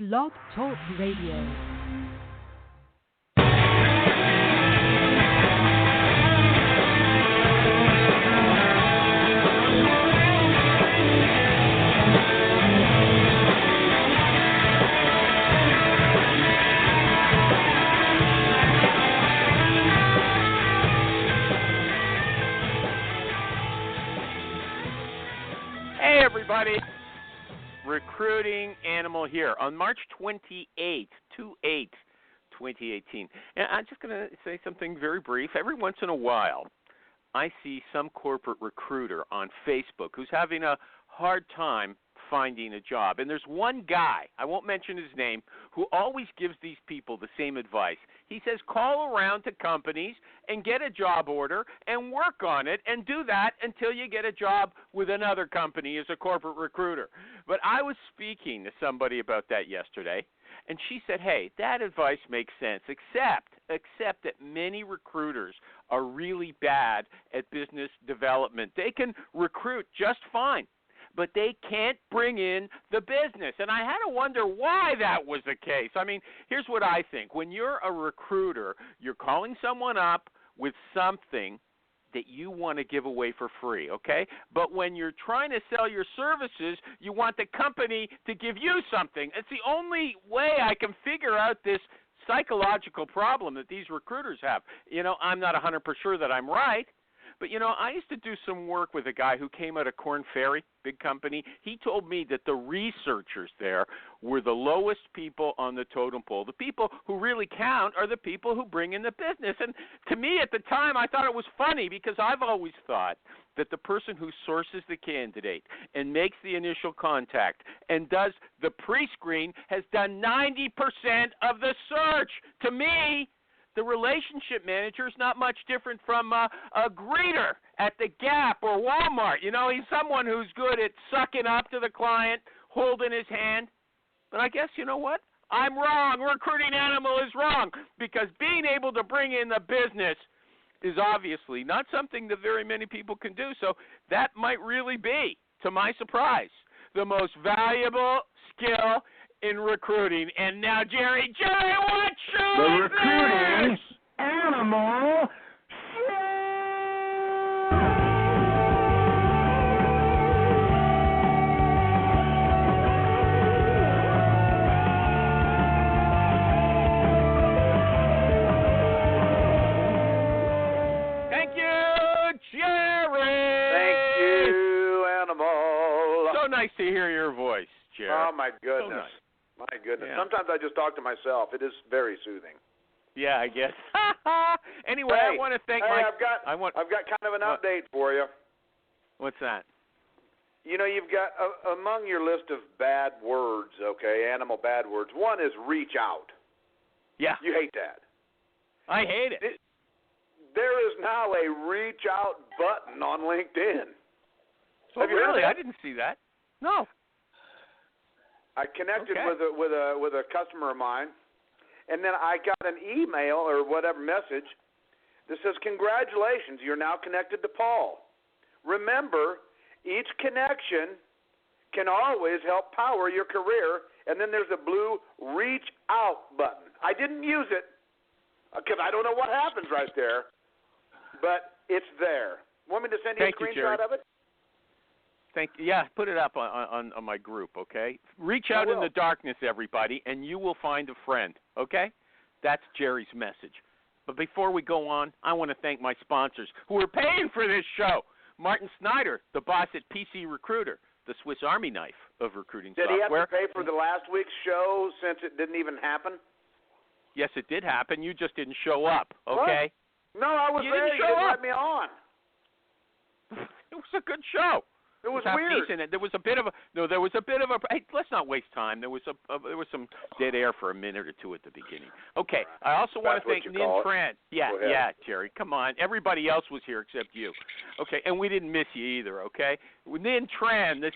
Blog Talk Radio. Hey, everybody. Recruiting Animal here on March 28th, 2018. And I'm just going to say something very brief. Every once in a while, I see some corporate recruiter on Facebook who's having a hard time finding a job. And there's one guy, I won't mention his name, who always gives these people the same advice. He says, call around to companies and get a job order and work on it and do that until you get a job with another company as a corporate recruiter. But I was speaking to somebody about that yesterday, and she said, hey, that advice makes sense, except that many recruiters are really bad at business development. They can recruit just fine, but they can't bring in the business. And I had to wonder why that was the case. I mean, here's what I think. When you're a recruiter, you're calling someone up with something that you want to give away for free, okay? But when you're trying to sell your services, you want the company to give you something. It's the only way I can figure out this psychological problem that these recruiters have. You know, I'm not 100% sure that I'm right. But, you know, I used to do some work with a guy who came out of Korn Ferry, big company. He told me that the researchers there were the lowest people on the totem pole. The people who really count are the people who bring in the business. And to me at the time, I thought it was funny because I've always thought that the person who sources the candidate and makes the initial contact and does the pre-screen has done 90% of the search. To me, the relationship manager is not much different from a greeter at the Gap or Walmart. You know, he's someone who's good at sucking up to the client, holding his hand. But I guess, you know what? I'm wrong. Recruiting Animal is wrong because being able to bring in the business is obviously not something that very many people can do. So that might really be, to my surprise, the most valuable skill in recruiting. And now, Jerry, what show the is Recruiting this? Animal Thank you, Jerry. Thank you, Animal. So nice to hear your voice, Jerry. Oh, my goodness. So nice. My goodness. Yeah. Sometimes I just talk to myself. It is very soothing. Yeah, I guess. Anyway, Hey, I want to thank I've got kind of an What? update for you. What's that? You know, you've got among your list of bad words, okay, animal bad words, one is reach out. Yeah, You hate that. I hate it. There is now a reach out button on LinkedIn. Oh, Have you heard of really? that? I didn't see that. No. I connected Okay. with a customer of mine, and then I got an email or whatever message that says, congratulations, you're now connected to Paul. Remember, each connection can always help power your career, and then there's a blue reach out button. I didn't use it because I don't know what happens right there, but it's there. Want me to send you Thank a you, screenshot Jerry. of it? Yeah, put it up on my group, okay? Reach out in the darkness, everybody, and you will find a friend, okay? That's Jerry's message. But before we go on, I want to thank my sponsors who are paying for this show. Martin Snyder, the boss at PC Recruiter, the Swiss Army knife of recruiting Did software. he have to pay for the last week's show since it didn't even happen? Yes, it did happen. You just didn't show up, okay? No, I was You there. didn't You show didn't up. let me on. It was a good show. It was half weird. decent. There was a bit of a hey, let's not waste time. There was some dead air for a minute or two at the beginning. Okay, I also want That's to what thank you Nin call it. Tran. Go ahead. Yeah, Jerry, come on. Everybody else was here except you. Okay, and we didn't miss you either. Okay, Nin Tran, the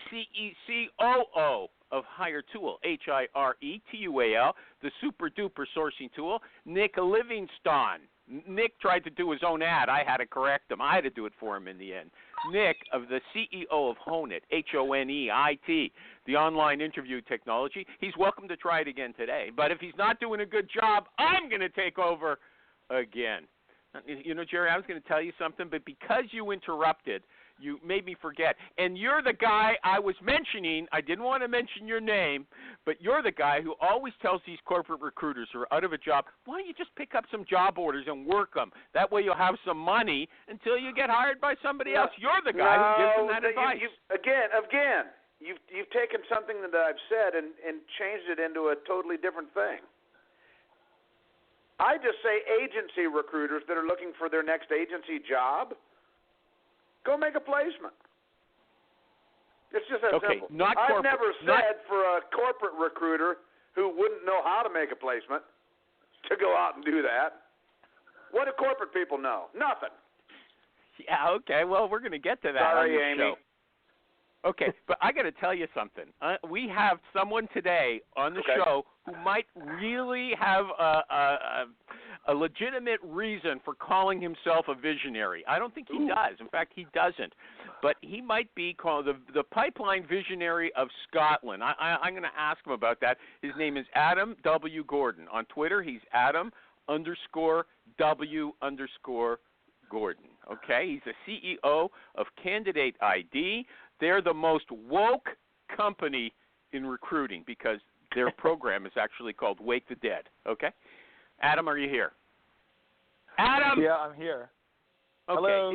COO of Hire Tool, HIRETUAL, the super duper sourcing tool. Nick Livingstone, Nick tried to do his own ad. I had to correct him. I had to do it for him in the end. Nick, of the CEO of Honeit, Honeit, the online interview technology, he's welcome to try it again today. But if he's not doing a good job, I'm going to take over again. You know, Jerry, I was going to tell you something, but because you interrupted, you made me forget. And you're the guy I was mentioning. I didn't want to mention your name, but you're the guy who always tells these corporate recruiters who are out of a job, why don't you just pick up some job orders and work them? That way you'll have some money until you get hired by somebody else. You're the guy who gives them that advice. Again, you've taken something that I've said and changed it into a totally different thing. I just say agency recruiters that are looking for their next agency job, go make a placement. It's just that simple. I've never said for a corporate recruiter who wouldn't know how to make a placement to go out and do that. What do corporate people know? Nothing. Yeah, okay. Well, we're going to get to that on the show. Okay, but I got to tell you something. We have someone today on the show who might really have a legitimate reason for calling himself a visionary. I don't think he does. In fact, he doesn't. But he might be called the pipeline visionary of Scotland. I'm going to ask him about that. His name is Adam W. Gordon. On Twitter, he's Adam_W_Gordon. Okay, he's the CEO of Candidate ID. They're the most woke company in recruiting because their program is actually called Wake the Dead. Okay, Adam, are you here? Adam. Yeah, I'm here. Okay. Hello.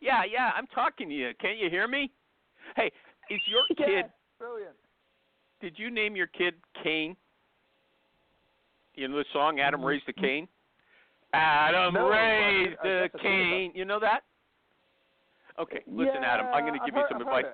Yeah, I'm talking to you. Can't you hear me? Hey, is your kid? Brilliant. Did you name your kid Cain? You know the song Adam Raised the Cain? Adam raised the Cain. You know that? Okay, listen, Adam, I'm going to give you some advice.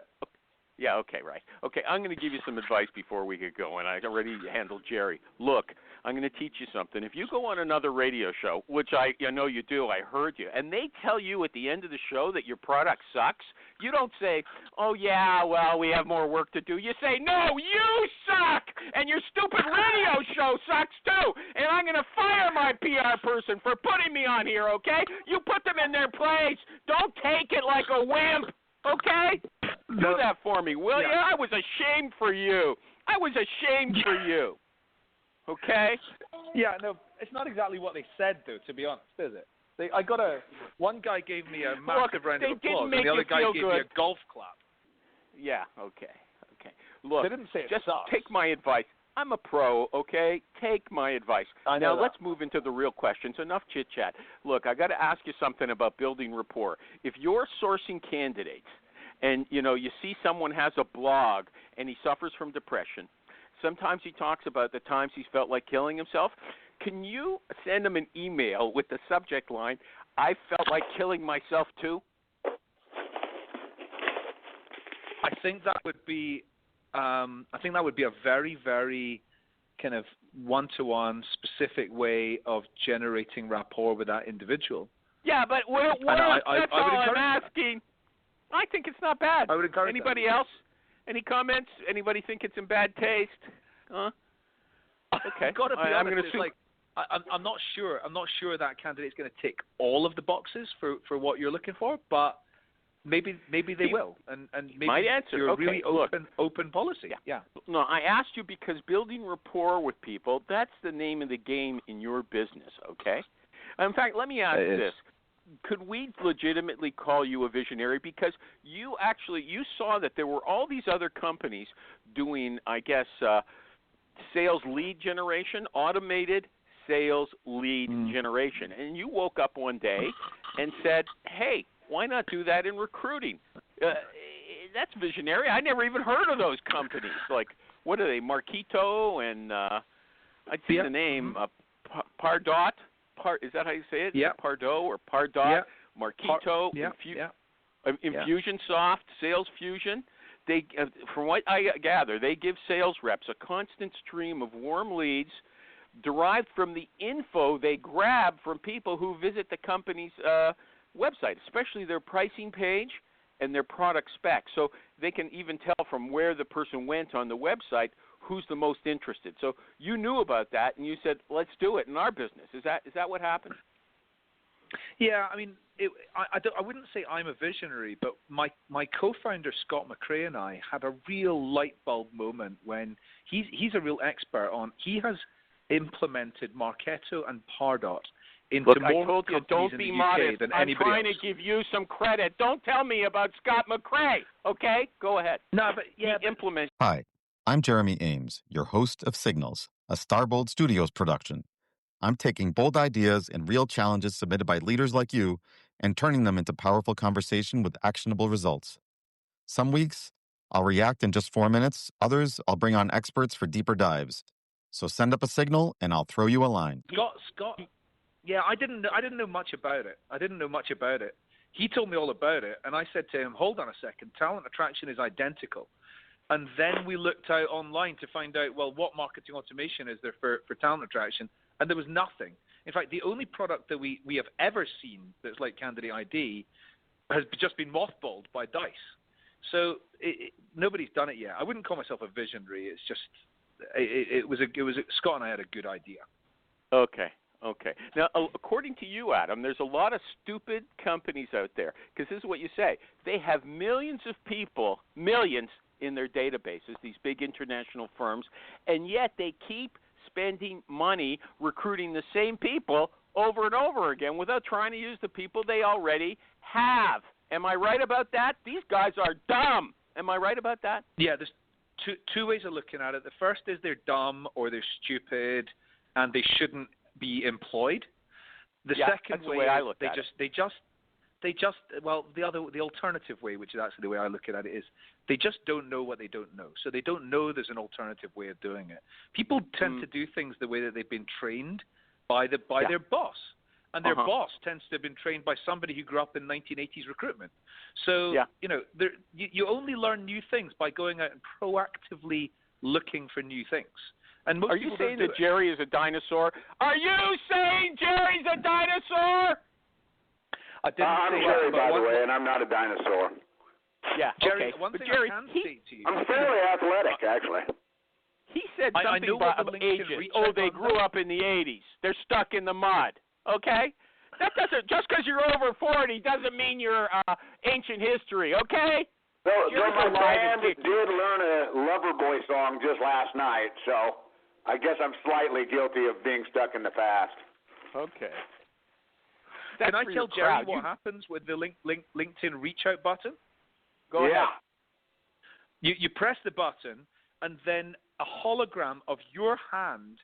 Yeah, okay, right. Okay, I'm going to give you some advice before we get going. I already handled Jerry. Look, I'm going to teach you something. If you go on another radio show, which I know you do, I heard you, and they tell you at the end of the show that your product sucks, you don't say, oh, yeah, well, we have more work to do. You say, no, you suck, and your stupid radio show sucks too, and I'm going to fire my PR person for putting me on here, okay? You put them in their place. Don't take it like a wimp, okay? Do that for me, will you? I was ashamed for you. I was ashamed for you. Okay? Yeah, no, it's not exactly what they said, though, to be honest, is it? One guy gave me a massive round of applause, and the other guy gave me a golf clap. Yeah, okay. Look, they didn't say it just sucks. take my advice. I'm a pro, okay? Take my advice. Now, let's move into the real questions. Enough chit-chat. Look, I got to ask you something about building rapport. If you're sourcing candidates, and, you see someone has a blog and he suffers from depression. Sometimes he talks about the times he's felt like killing himself. Can you send him an email with the subject line, I felt like killing myself too? I think that would be a very, very kind of one-to-one specific way of generating rapport with that individual. Yeah, but that's all I'm asking. I think it's not bad. I would encourage Anybody else? Any comments? Anybody think it's in bad taste? Huh? Okay. I've got to be honest, I'm going to I'm not sure. I'm not sure that candidate's going to tick all of the boxes for what you're looking for, but maybe they will, and maybe my answer. You're okay, really open policy. Yeah. No, I asked you because building rapport with people—that's the name of the game in your business. Okay. In fact, let me ask this. Could we legitimately call you a visionary? Because you saw that there were all these other companies doing, I guess, sales lead generation, automated sales lead generation. And you woke up one day and said, hey, why not do that in recruiting? That's visionary. I never even heard of those companies. Like, what are they, Marketo and I'd see the name, Pardot. Is that how you say it? Yeah. Pardot or Pardot, Marketo, Infusionsoft, Sales Fusion. They, from what I gather, they give sales reps a constant stream of warm leads derived from the info they grab from people who visit the company's website, especially their pricing page and their product specs. So they can even tell from where the person went on the website who's the most interested. So you knew about that, and you said, let's do it in our business. Is that what happened? Yeah, I mean, I wouldn't say I'm a visionary, but my co-founder Scott McRae and I had a real light bulb moment when he's a real expert on. He has implemented Marketo and Pardot into Look, more I told you, companies don't in be the UK modest. than I'm anybody trying else. to give you some credit. Don't tell me about Scott McRae. Okay, go ahead. No, but yeah, He implements. Hi, I'm Jeremy Ames, your host of Signals, a Starbold Studios production. I'm taking bold ideas and real challenges submitted by leaders like you and turning them into powerful conversation with actionable results. Some weeks, I'll react in just 4 minutes. Others, I'll bring on experts for deeper dives. So send up a signal and I'll throw you a line. Scott. Yeah, I didn't know much about it. He told me all about it, and I said to him, "Hold on a second. Talent attraction is identical." And then we looked out online to find out, well, what marketing automation is there for talent attraction? And there was nothing. In fact, the only product that we have ever seen that's like Candidate ID has just been mothballed by Dice. So nobody's done it yet. I wouldn't call myself a visionary. It's just it was Scott and I had a good idea. Okay. Now, according to you, Adam, there's a lot of stupid companies out there because this is what you say. They have millions of people, millions in their databases, these big international firms, and yet they keep spending money recruiting the same people over and over again without trying to use the people they already have. Am I right about that? These guys are dumb. Am I right about that? Yeah, there's two ways of looking at it. The first is they're dumb or they're stupid and they shouldn't be employed. The second way I is look they at just the alternative way, which is actually the way I look at it, is they just don't know what they don't know. So they don't know there's an alternative way of doing it. People tend to do things the way that they've been trained by their boss. And their boss tends to have been trained by somebody who grew up in 1980s recruitment. So, you only learn new things by going out and proactively looking for new things. And most Are you people saying don't do that it. Jerry is a dinosaur? Are you saying Jerry's a dinosaur? I didn't I'm say Jerry, that, but by the one- way, and I'm not a dinosaur. Yeah, Jerry, okay. one But thing Jerry, I can he, say to you. I'm fairly athletic, actually. he said I something know what about the LinkedIn ages. reach Oh, out they button grew does. up in the 80s. They're stuck in the mud. Okay? That doesn't, just because you're over 40 doesn't mean you're ancient history, okay? Though Jerry's my alive band and did kicking. learn a Loverboy song just last night, so I guess I'm slightly guilty of being stuck in the past. Okay. Can I for tell your Jerry crowd. what happens with the LinkedIn reach out button? Go ahead. You press the button, and then a hologram of your hand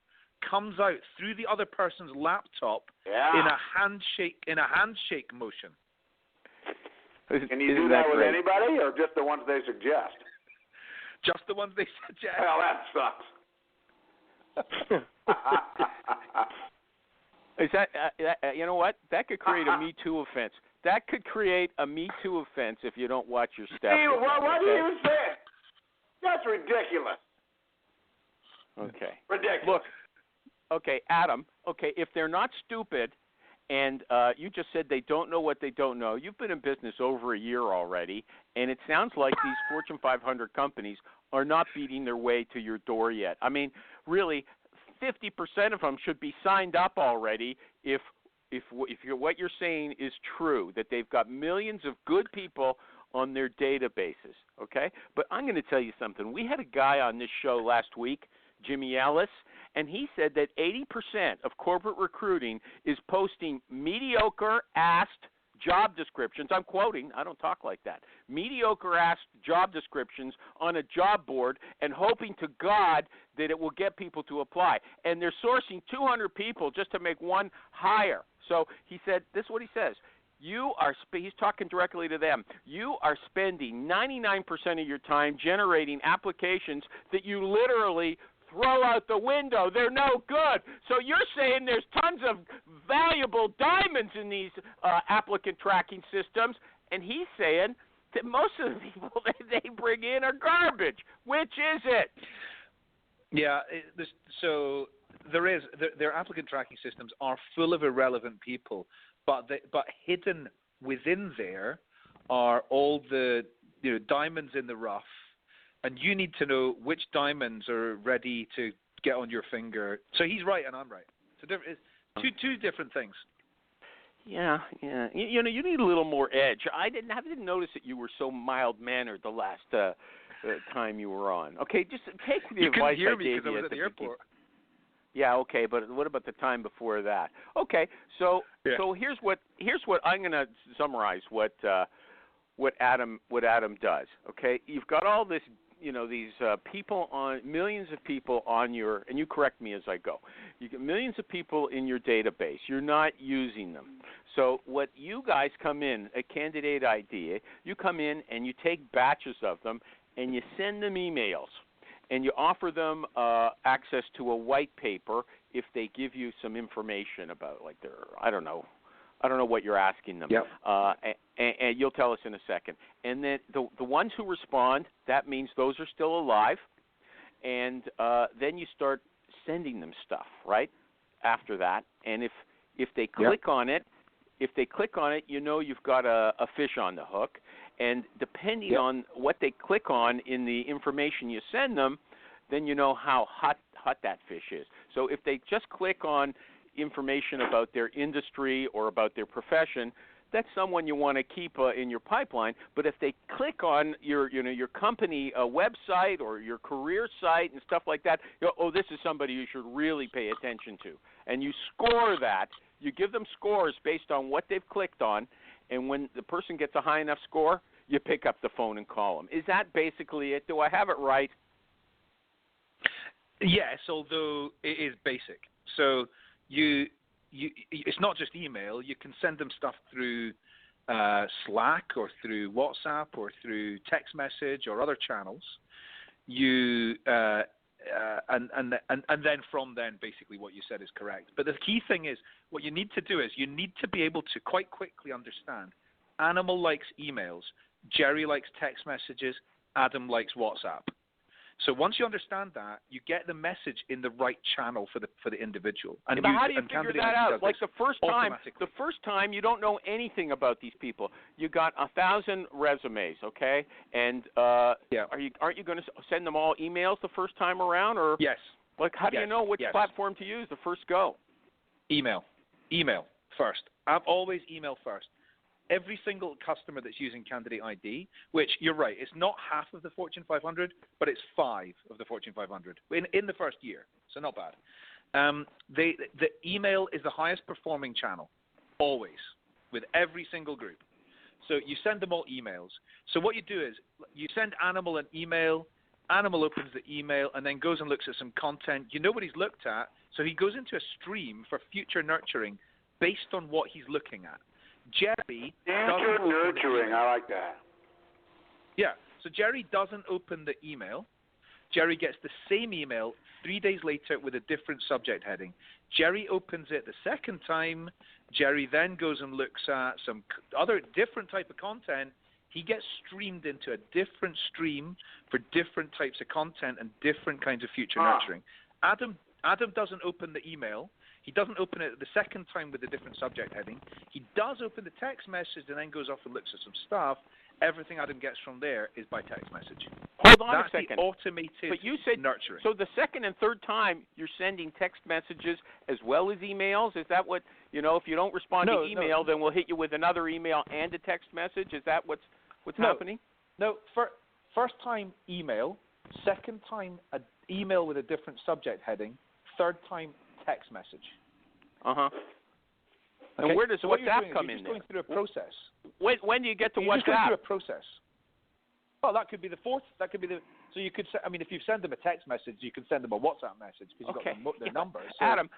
comes out through the other person's laptop in a handshake motion. Can you do that with anybody, or just the ones they suggest? Just the ones they suggest. Well, that sucks. Is that you know what? That could create a Me Too offense. That could create a Me Too offense if you don't watch your step. Hey, what do you say? That's ridiculous. Okay. Ridiculous. Look. Okay, Adam. Okay, if they're not stupid, and you just said they don't know what they don't know. You've been in business over a year already, and it sounds like these Fortune 500 companies are not beating their way to your door yet. I mean, really, 50% of them should be signed up already if what you're saying is true, that they've got millions of good people on their databases, okay? But I'm going to tell you something. We had a guy on this show last week, Jimmy Ellis, and he said that 80% of corporate recruiting is posting mediocre-assed job descriptions. I'm quoting. I don't talk like that. Mediocre-assed job descriptions on a job board and hoping to God that it will get people to apply. And they're sourcing 200 people just to make one hire. So he said, this is what he says. He's talking directly to them. You are spending 99% of your time generating applications that you literally throw out the window. They're no good. So you're saying there's tons of valuable diamonds in these applicant tracking systems, and he's saying that most of the people they bring in are garbage. Which is it? Yeah, so their applicant tracking systems are full of irrelevant people, but hidden within there are all the diamonds in the rough. And you need to know which diamonds are ready to get on your finger. So he's right and I'm right. It's two different things. Yeah. You know, you need a little more edge. I didn't notice that you were so mild-mannered the last time you were on. Okay, just take the You advice couldn't hear I me gave because I you was at the airport. Yeah, okay, but what about the time before that? Okay, so here's what I'm going to summarize what Adam does. Okay, you've got all this, you know, these people on, millions of people on your, and you correct me as I go. You get millions of people in your database. You're not using them. So what you guys come in, a candidate ID, you come in and you take batches of them and you send them emails. And you offer them access to a white paper if they give you some information about, like, their, I don't know what you're asking them. Yep. And you'll tell us in a second. And then the ones who respond, that means those are still alive. And then you start sending them stuff, right, after that. And if they click on it, you know you've got a fish on the hook. And depending on what they click on in the information you send them, then you know how hot that fish is. So if they just click on information about their industry or about their profession, that's someone you want to keep in your pipeline. But if they click on your company website or your career site and stuff like that, you know, oh, this is somebody you should really pay attention to. And you score that. You give them scores based on what they've clicked on. And when the person gets a high enough score, you pick up the phone and call them. Is that basically it? Do I have it right? Yes, although it is basic. So it's not just email. You can send them stuff through Slack or through WhatsApp or through text message or other channels. And then from then, basically what you said is correct. But the key thing is, what you need to do is you need to be able to quite quickly understand. Animal likes emails. Jerry likes text messages. Adam likes WhatsApp. So once you understand that, you get the message in the right channel for the individual. And but how do you figure that out? Like the first time you don't know anything about these people. You got 1,000 resumes, okay? And aren't you going to send them all emails the first time around, or yes? Like how do you know which platform to use the first go? Email first. I'm always email first. Every single customer that's using Candidate ID, which you're right, it's not half of the Fortune 500, but it's 5 of the Fortune 500 in the first year, so not bad. The email is the highest performing channel, always, with every single group. So you send them all emails. So what you do is you send Animal an email. Animal opens the email and then goes and looks at some content. You know what he's looked at, so he goes into a stream for future nurturing based on what he's looking at. Jerry future nurturing, I like that. Yeah, so Jerry doesn't open the email. Jerry gets the same email 3 days later with a different subject heading. Jerry opens it the second time. Jerry then goes and looks at some other different type of content. He gets streamed into a different stream for different types of content and different kinds of future nurturing. Adam doesn't open the email. He doesn't open it the second time with a different subject heading. He does open the text message and then goes off and looks at some stuff. Everything Adam gets from there is by text message. Hold on a second. That's the automated but you said, nurturing. So the second and third time you're sending text messages as well as emails? Is that what, you know, if you don't respond to email, then we'll hit you with another email and a text message? Is that what's happening? No, first time email, second time an email with a different subject heading, third time text message. Uh-huh. Okay? And where does WhatsApp come in? You're just going through a process. When do you get to WhatsApp? You're just going through a process. Well, that could be the fourth. That could be the. So you could. I mean, if you send them a text message, you can send them a WhatsApp message because you've got their number. So, Adam,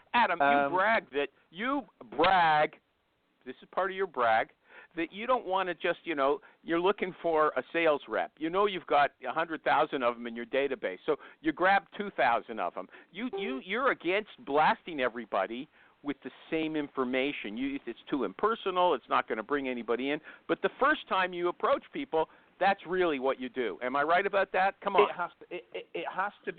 you brag. This is part of your brag. That you don't want to just, you know, you're looking for a sales rep. You know you've got 100,000 of them in your database, so you grab 2,000 of them. You're against blasting everybody with the same information. It's too impersonal. It's not going to bring anybody in. But the first time you approach people, that's really what you do. Am I right about that? Come on. It has to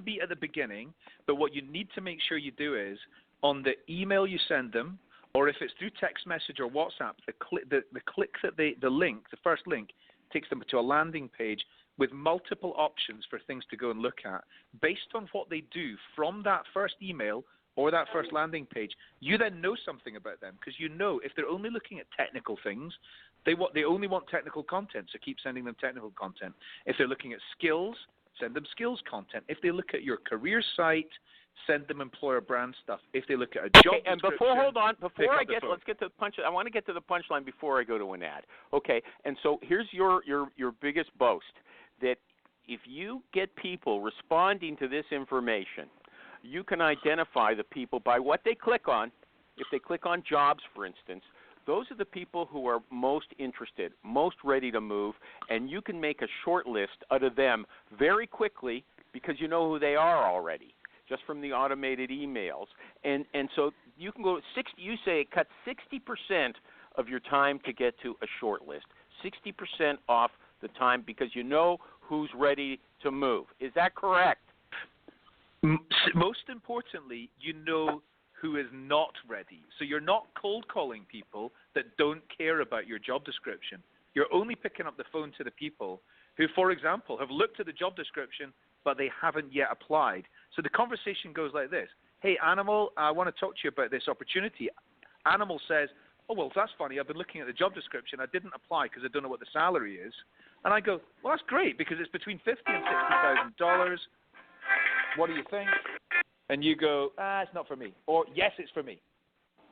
be at the beginning. But what you need to make sure you do is on the email you send them, or if it's through text message or WhatsApp, the link, the first link, takes them to a landing page with multiple options for things to go and look at. Based on what they do from that first email or that first landing page, you then know something about them because you know if they're only looking at technical things, they only want technical content, so keep sending them technical content. If they're looking at skills, send them skills content. If they look at your career site, send them employer brand stuff. If they look at a job and let's get to the punch. I want to get to the punchline before I go to an ad. Okay, and so here's your biggest boast, that if you get people responding to this information, you can identify the people by what they click on. If they click on jobs, for instance, those are the people who are most interested, most ready to move, and you can make a short list out of them very quickly because you know who they are already, just from the automated emails. And so you can go 60. You say it cuts 60% of your time to get to a short list, 60% off the time because you know who's ready to move. Is that correct? Most importantly, you know who is not ready. So you're not cold calling people that don't care about your job description. You're only picking up the phone to the people who, for example, have looked at the job description, but they haven't yet applied. So the conversation goes like this. Hey, Animal, I want to talk to you about this opportunity. Animal says, oh, well, that's funny. I've been looking at the job description. I didn't apply because I don't know what the salary is. And I go, well, that's great because it's between $50,000 and $60,000. What do you think? And you go, it's not for me. Or, yes, it's for me,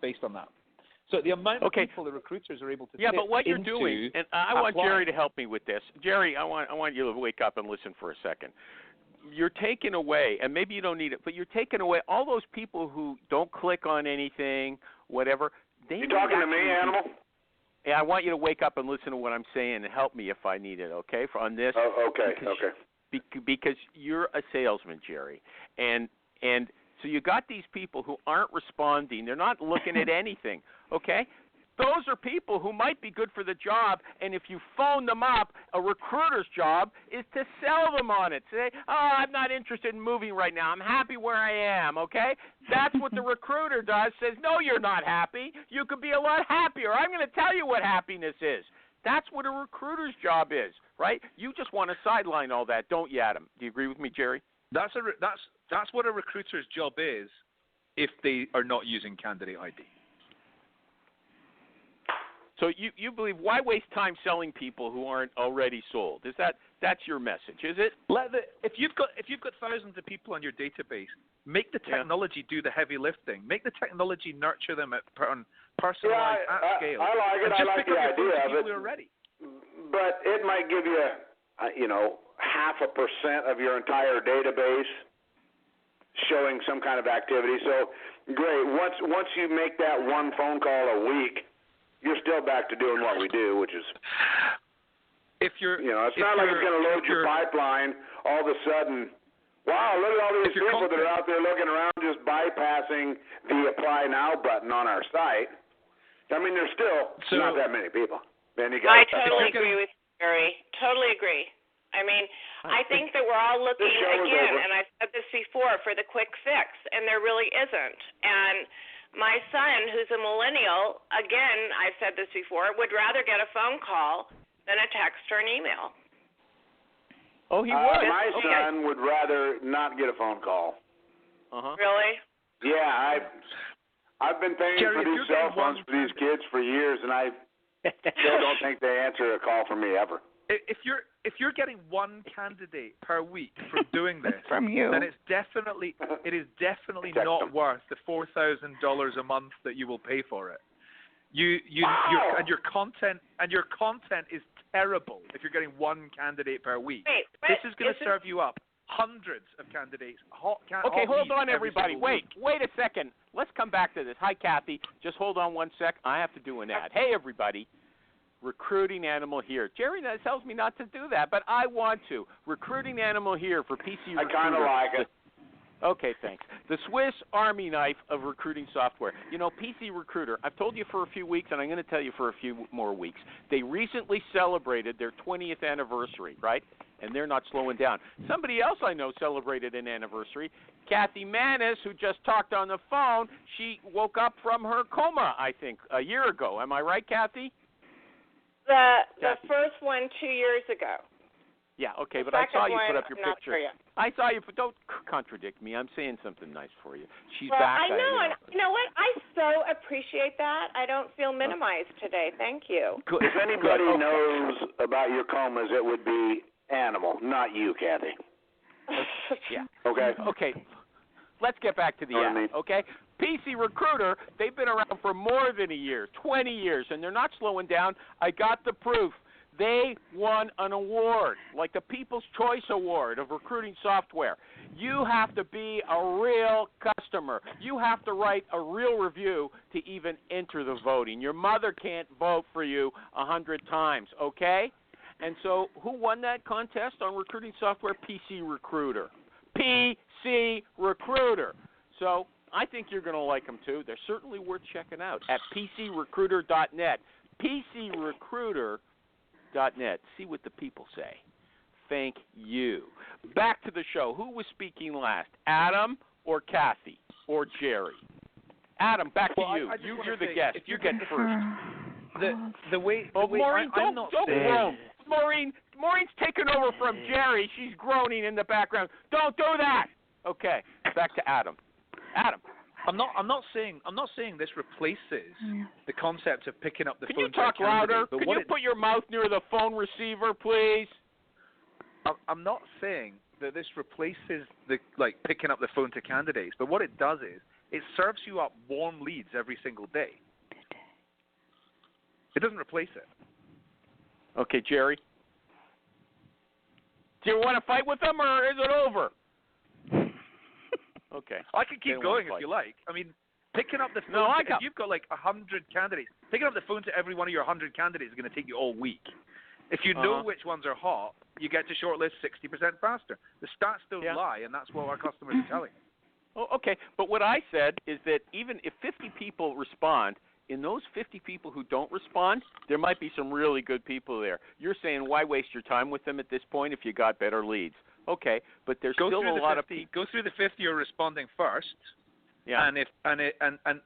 based on that. So the amount of people the recruiters are able to but what you're doing, and I want Jerry to help me with this. Jerry, I want you to wake up and listen for a second. You're taking away, and maybe you don't need it, but you're taking away all those people who don't click on anything, whatever. You talking to me, Animal? Yeah, I want you to wake up and listen to what I'm saying and help me if I need it, okay, on this. Oh, okay. Because you're a salesman, Jerry, and so you got these people who aren't responding. They're not looking at anything, okay? Those are people who might be good for the job, and if you phone them up, a recruiter's job is to sell them on it. Say, oh, I'm not interested in moving right now. I'm happy where I am, okay? That's what the recruiter does, says, no, you're not happy. You could be a lot happier. I'm going to tell you what happiness is. That's what a recruiter's job is, right? You just want to sideline all that, don't you, Adam? Do you agree with me, Jerry? That's what a recruiter's job is if they are not using candidate ID. So you believe, why waste time selling people who aren't already sold? That's your message, is it? If you've got thousands of people on your database, make the technology do the heavy lifting. Make the technology nurture them on personalized at scale. I like it. I like the idea of it. Already. But it might give you, 0.5% of your entire database showing some kind of activity. So great. Once you make that one phone call a week, you're still back to doing what we do, which is, it's not like it's going to load your pipeline all of a sudden. Wow, look at all these people that are out there looking around just bypassing the Apply Now button on our site. I mean, there's still not that many people. I totally agree with Jerry. Totally agree. I mean, I think that we're all looking, again, and I've said this before, for the quick fix, and there really isn't. And my son, who's a millennial, again, I've said this before, would rather get a phone call than a text or an email. Oh, he would? My son would rather not get a phone call. Uh-huh. Really? Yeah, I've been paying for these cell phones for these kids for years, and I still don't think they answer a call from me ever. If you're getting one candidate per week from doing this, from you, then it is definitely not worth the $4,000 a month that you will pay for it. And your content is terrible if you're getting one candidate per week. This is going to serve you up hundreds of candidates. Okay, hold on, everybody. Wait a second. Let's come back to this. Hi, Kathy. Just hold on one sec. I have to do an ad. Hey, everybody. Recruiting Animal here. Jerry tells me not to do that, but I want to. Recruiting Animal here for PC Recruiter. I kind of like it. Okay, thanks. The Swiss Army knife of recruiting software. PC Recruiter, I've told you for a few weeks, and I'm going to tell you for a few more weeks. They recently celebrated their 20th anniversary, right? And they're not slowing down. Somebody else I know celebrated an anniversary. Kathy Manis, who just talked on the phone, she woke up from her coma, I think, a year ago. Am I right, Kathy? The first one 2 years ago. Yeah, okay, but I saw you put up your picture. I saw you, but don't contradict me. I'm saying something nice for you. She's well, back. I know, and you know what? I so appreciate that. I don't feel minimized today. Thank you. Good. If anybody knows about your comas, it would be Animal, not you, Kathy. Yeah. Okay. Okay. Let's get back to the app, okay? PC Recruiter, they've been around for more than a year, 20 years, and they're not slowing down. I got the proof. They won an award, like the People's Choice Award of recruiting software. You have to be a real customer. You have to write a real review to even enter the voting. Your mother can't vote for you 100 times, okay? And so who won that contest on recruiting software? PC Recruiter. PC Recruiter. So I think you're going to like them, too. They're certainly worth checking out at PCRecruiter.net. PCRecruiter.net. See what the people say. Thank you. Back to the show. Who was speaking last, Adam or Kathy or Jerry? Adam, back to you. You're the guest. You get first. The way Maureen, I'm not don't saying. groan. Maureen's taking over from Jerry. She's groaning in the background. Don't do that. Okay, back to Adam. Adam, I'm not saying this replaces the concept of picking up the phone. Can you talk louder? Can you put your mouth near the phone receiver, please? I'm not saying that this replaces the picking up the phone to candidates, but what it does is it serves you up warm leads every single day. It doesn't replace it. Okay, Jerry. Do you want to fight with them, or is it over? Okay. I can keep going if you like. I mean, picking up the phone. If you've got like 100 candidates, picking up the phone to every one of your 100 candidates is going to take you all week. If you know which ones are hot, you get to shortlist 60% faster. The stats don't lie, and that's what our customers are telling. Oh, okay. But what I said is that even if 50 people respond, in those 50 people who don't respond, there might be some really good people there. You're saying why waste your time with them at this point if you got better leads? Okay, but there's still a lot of people. Go through the 50 who are responding first. Yeah. And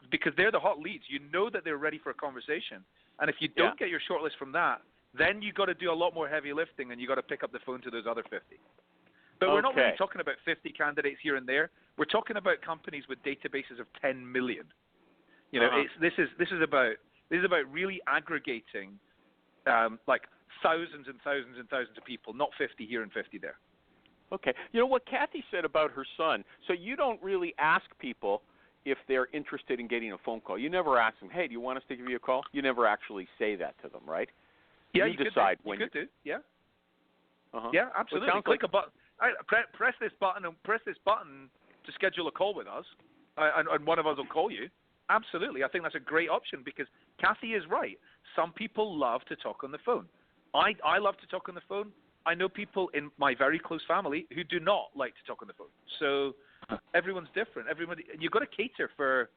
because they're the hot leads, you know that they're ready for a conversation. And if you don't get your shortlist from that, then you got to do a lot more heavy lifting, and you got to pick up the phone to those other 50. But we're not really talking about 50 candidates here and there. We're talking about companies with databases of 10 million. You know, this is about really aggregating like thousands and thousands and thousands of people, not 50 here and 50 there. Okay. You know what Kathy said about her son. So you don't really ask people if they're interested in getting a phone call. You never ask them, hey, do you want us to give you a call? You never actually say that to them, right? Yeah, you decide when you could do. Yeah. Yeah, absolutely. Well, click a button. Press this button and press this button to schedule a call with us, and one of us will call you. Absolutely. I think that's a great option because Kathy is right. Some people love to talk on the phone. I love to talk on the phone. I know people in my very close family who do not like to talk on the phone. So everyone's different. You've got to cater for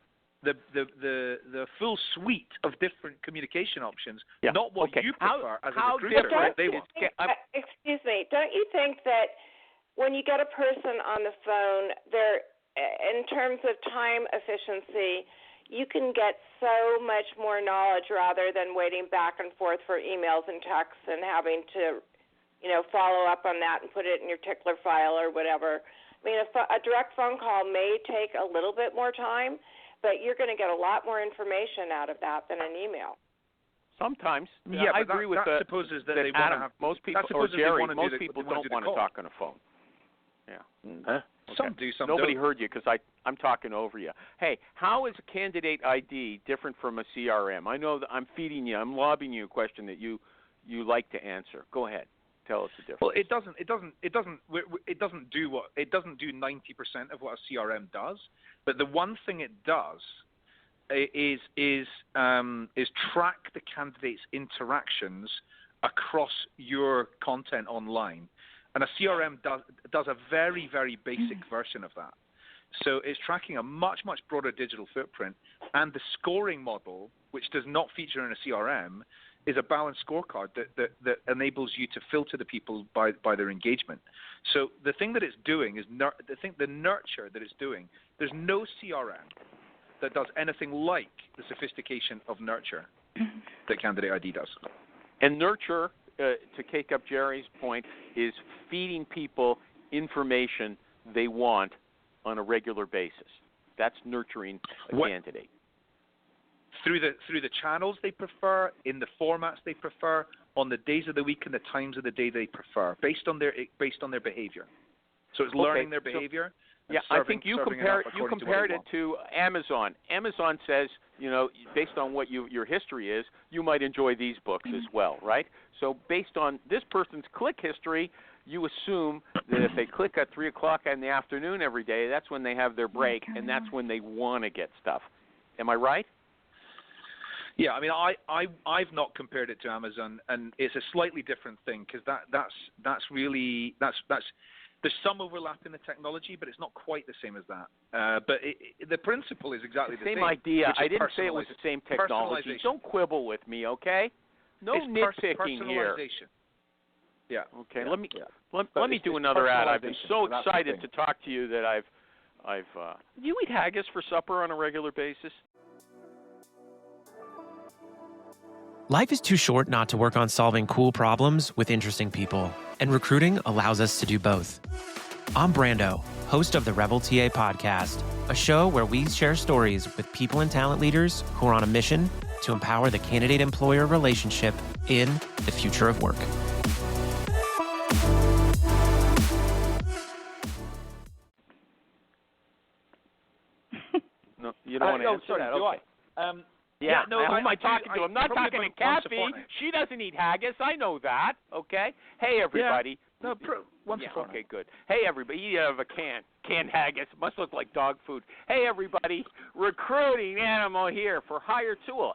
the full suite of different communication options, not what you prefer as a recruiter. They want. Excuse me. Don't you think that when you get a person on the phone, in terms of time efficiency, you can get so much more knowledge rather than waiting back and forth for emails and texts and having to, follow up on that and put it in your tickler file or whatever. I mean, a direct phone call may take a little bit more time, but you're going to get a lot more information out of that than an email. Sometimes. Yeah, I agree with that. Supposes that they Adam, want to have most people, or Jerry, most people don't want to talk on a phone. Yeah. Some do, some Nobody don't. heard you because I'm talking over you. Hey, how is a candidate ID different from a CRM? I know that I'm feeding you. I'm lobbing you a question that you like to answer. Go ahead. Tell us the difference. Well, it doesn't do 90% of what a CRM does, but the one thing it does is track the candidate's interactions across your content online. And a CRM does a very, very basic version of that. So it's tracking a much, much broader digital footprint. And the scoring model, which does not feature in a CRM, is a balanced scorecard that enables you to filter the people by their engagement. So the thing that it's doing is the nurture that it's doing. There's no CRM that does anything like the sophistication of nurture that Candidate ID does. And nurture, to take up Jerry's point, is feeding people information they want on a regular basis. That's nurturing a candidate. Through the channels they prefer, in the formats they prefer, on the days of the week and the times of the day they prefer, based on their behavior. So it's learning their behavior. Yeah, I think you compared it to Amazon. Amazon says, based on what your history is, you might enjoy these books as well, right? So based on this person's click history, you assume that if they click at 3 o'clock in the afternoon every day, that's when they have their break, and that's when they want to get stuff. Am I right? Yeah, I mean, I've not compared it to Amazon, and it's a slightly different thing because that's there's some overlap in the technology, but it's not quite the same as that. But the principle is exactly the same. Same idea. I didn't say it was the same technology. Don't quibble with me, okay? No nitpicking here. Yeah. Okay. Let me do another ad. I've been so excited to talk to you that I've. Do you eat haggis for supper on a regular basis? Life is too short not to work on solving cool problems with interesting people, and recruiting allows us to do both. I'm Brando, host of the Rebel TA podcast, a show where we share stories with people and talent leaders who are on a mission to empower the candidate-employer relationship in the future of work. No, you don't want to answer that. Okay. Yeah, no, who am I talking to? I'm not talking to Kathy. She doesn't eat haggis. I know that. Okay. Hey, everybody. Yeah. Once a fortnight. Okay, good. Hey, everybody. You have a canned haggis. Must look like dog food. Hey, everybody. Recruiting Animal here for HireTool.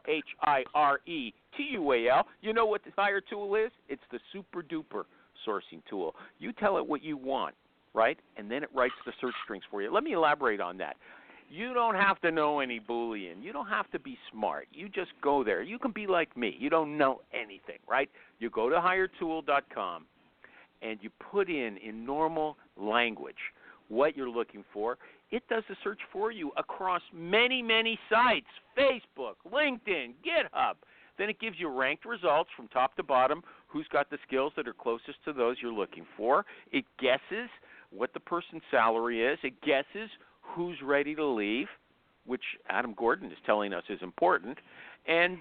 HireTual. You know what the HireTool is? It's the super duper sourcing tool. You tell it what you want, right? And then it writes the search strings for you. Let me elaborate on that. You don't have to know any Boolean. You don't have to be smart. You just go there. You can be like me. You don't know anything, right? You go to HireTool.com and you put in normal language what you're looking for. It does the search for you across many, many sites, Facebook, LinkedIn, GitHub. Then it gives you ranked results from top to bottom, who's got the skills that are closest to those you're looking for. It guesses what the person's salary is. It guesses who's ready to leave, which Adam Gordon is telling us is important. And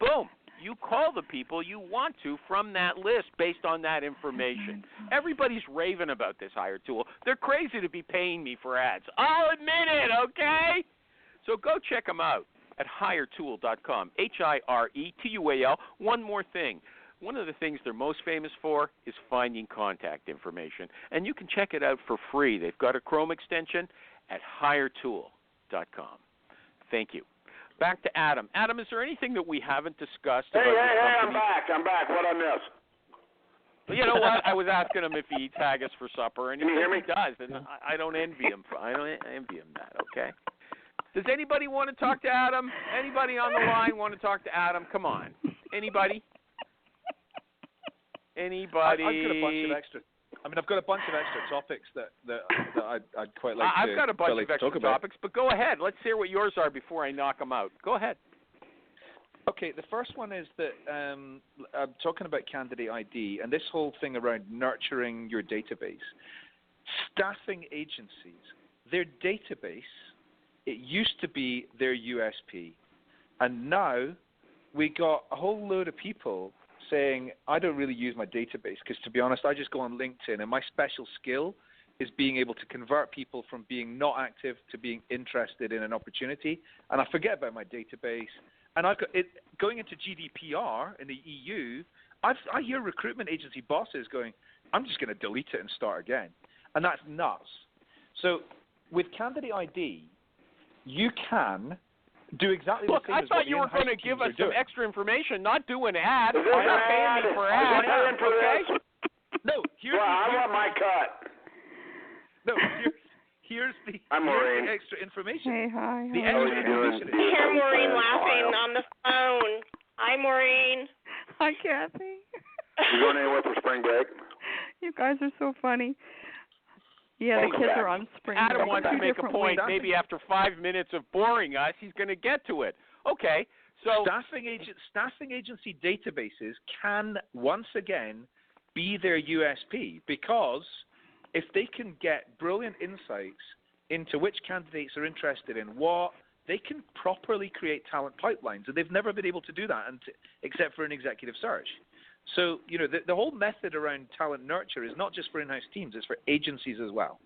boom, you call the people you want to from that list based on that information. Everybody's raving about this HireTool. They're crazy to be paying me for ads. I'll admit it, okay? So go check them out at HireTool.com, HireTual. One more thing. One of the things they're most famous for is finding contact information. And you can check it out for free. They've got a Chrome extension at HireTool.com. Thank you. Back to Adam. Adam, is there anything that we haven't discussed about your company? I'm back. What I missed? Well, you know what? I was asking him if he eats haggis for supper, and he said he does, and I don't envy him. I don't envy him that, okay? Does anybody want to talk to Adam? Anybody on the line want to talk to Adam? Come on. Anybody? Anybody? I've got a bunch of extra topics that I'd quite like to I've got a bunch of extra topics, but go ahead. Let's hear what yours are before I knock them out. Go ahead. Okay, the first one is that I'm talking about candidate ID and this whole thing around nurturing your database. Staffing agencies, their database, it used to be their USP, and now we got a whole load of people saying, I don't really use my database because, to be honest, I just go on LinkedIn, and my special skill is being able to convert people from being not active to being interested in an opportunity, and I forget about my database. And I've got it going into GDPR in the EU. I hear recruitment agency bosses going, I'm just going to delete it and start again, and that's nuts. So with Candidate ID, you can do exactly the same as what the in-house teams are doing. Look, I thought you were going to give us some extra information, not do an ad. You're not paying me for ads, okay? No, I want my cut. No, here's the extra information. Hey, hi. The extra information. I hear Maureen laughing on the phone. Hi, Maureen. Hi, Kathy. You going anywhere for spring break? You guys are so funny. Yeah, the kids are on spring break. Adam wants to make a point. Maybe after 5 minutes of boring us, he's going to get to it. Okay, so staffing agency databases can once again be their USP because if they can get brilliant insights into which candidates are interested in what, they can properly create talent pipelines, and they've never been able to do that except for an executive search. So, the whole method around talent nurture is not just for in-house teams, it's for agencies as well.